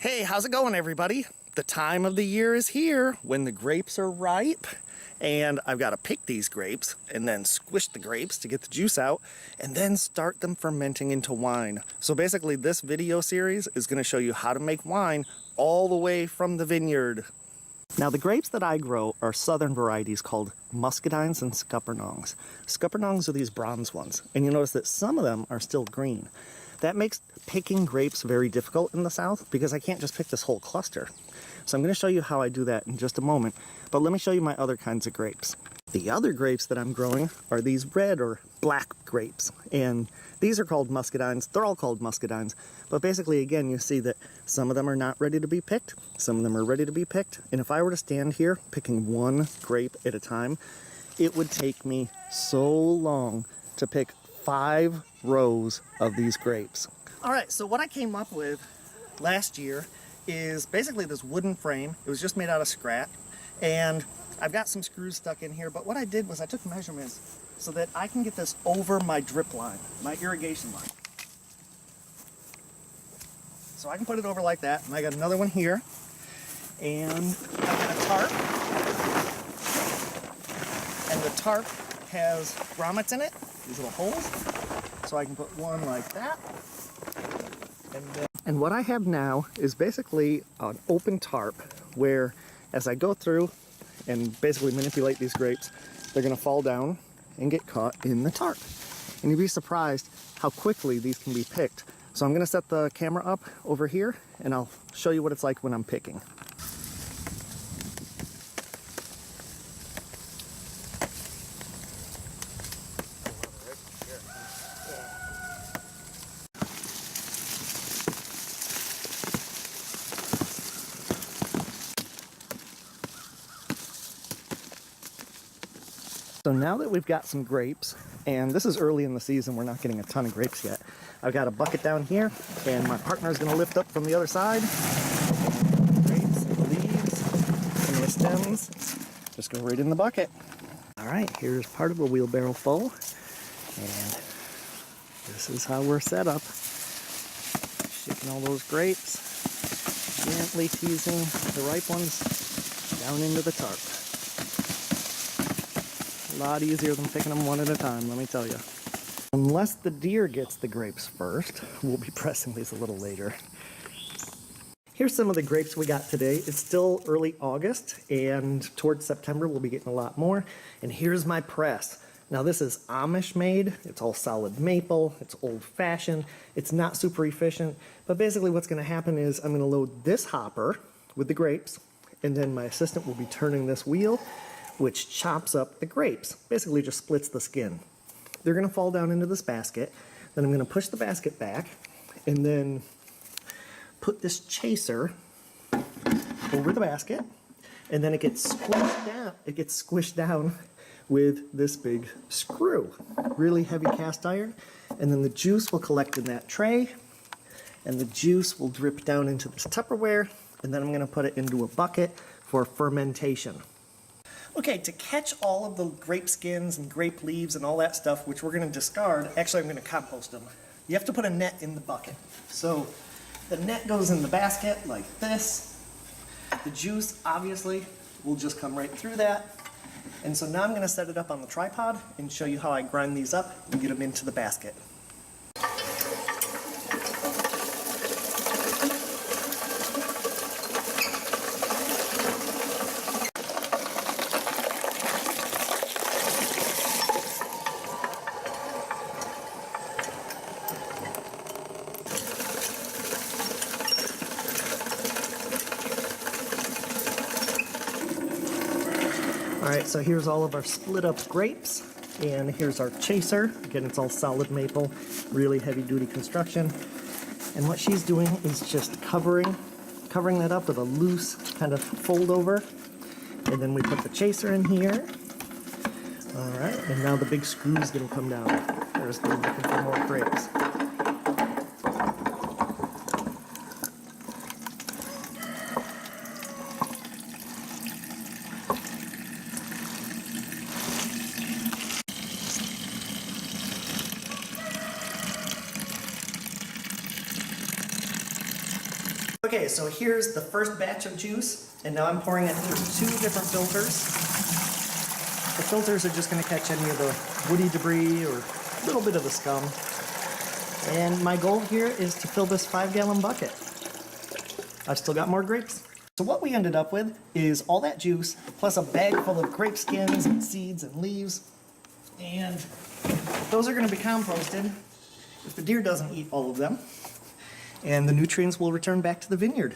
Hey, how's it going, everybody? The time of the year is here when the grapes are ripe, and I've got to pick these grapes and then squish the grapes to get the juice out and then start them fermenting into wine. So basically this video series is going to show you how to make wine all the way from the vineyard. Now the grapes that I grow are southern varieties called muscadines and scuppernongs. Scuppernongs are these bronze ones, and you notice that some of them are still green. That makes picking grapes very difficult in the South because I can't just pick this whole cluster. So I'm going to show you how I do that in just a moment, but let me show you my other kinds of grapes. The other grapes that I'm growing are these red or black grapes, and these are called muscadines. They're all called muscadines, but basically again you see that some of them are not ready to be picked, some of them are ready to be picked, and if I were to stand here picking one grape at a time, it would take me so long to pick 5 rows of these grapes. Alright, so what I came up with last year is basically this wooden frame. It was just made out of scrap, and I've got some screws stuck in here, but what I did was I took measurements so that I can get this over my drip line, my irrigation line. So I can put it over like that, and I got another one here, and I've got a tarp, and the tarp has grommets in it, these little holes, so I can put one like that. And what I have now is basically an open tarp where as I go through and basically manipulate these grapes, they're going to fall down and get caught in the tarp. And you'd be surprised how quickly these can be picked. So I'm going to set the camera up over here and I'll show you what it's like when I'm picking. So now that we've got some grapes, and this is early in the season, we're not getting a ton of grapes yet. I've got a bucket down here, and my partner is going to lift up from the other side. Grapes, and the leaves, and the stems, just go right in the bucket. All right, here's part of a wheelbarrow full, and this is how we're set up. Shaking all those grapes, gently teasing the ripe ones down into the tarp. A lot easier than picking them one at a time, let me tell you. Unless the deer gets the grapes first, we'll be pressing these a little later. Here's some of the grapes we got today. It's still early August, and towards September we'll be getting a lot more. And here's my press. Now this is Amish made. It's all solid maple. It's old-fashioned. It's not super efficient, but basically what's going to happen is I'm going to load this hopper with the grapes, and then my assistant will be turning this wheel, which chops up the grapes, basically just splits the skin. They're going to fall down into this basket. Then I'm going to push the basket back and then put this chaser over the basket, and then it gets squished down. It gets squished down with this big screw, really heavy cast iron, and then the juice will collect in that tray, and the juice will drip down into this Tupperware, and then I'm going to put it into a bucket for fermentation. Okay, to catch all of the grape skins and grape leaves and all that stuff, which we're going to discard, actually I'm going to compost them, you have to put a net in the bucket. So the net goes in the basket like this. The juice, obviously, will just come right through that. And so now I'm going to set it up on the tripod and show you how I grind these up and get them into the basket. Alright, so here's all of our split up grapes, and here's our chaser. Again, it's all solid maple, really heavy duty construction. And what she's doing is just covering that up with a loose kind of fold over. And then we put the chaser in here. Alright, and now the big screw is going to come down. There's the looking for more grapes. Okay, so here's the first batch of juice, and now I'm pouring it through 2 different filters. The filters are just going to catch any of the woody debris or a little bit of the scum. And my goal here is to fill this 5-gallon bucket. I've still got more grapes. So what we ended up with is all that juice, plus a bag full of grape skins and seeds and leaves. And those are going to be composted if the deer doesn't eat all of them. And the nutrients will return back to the vineyard.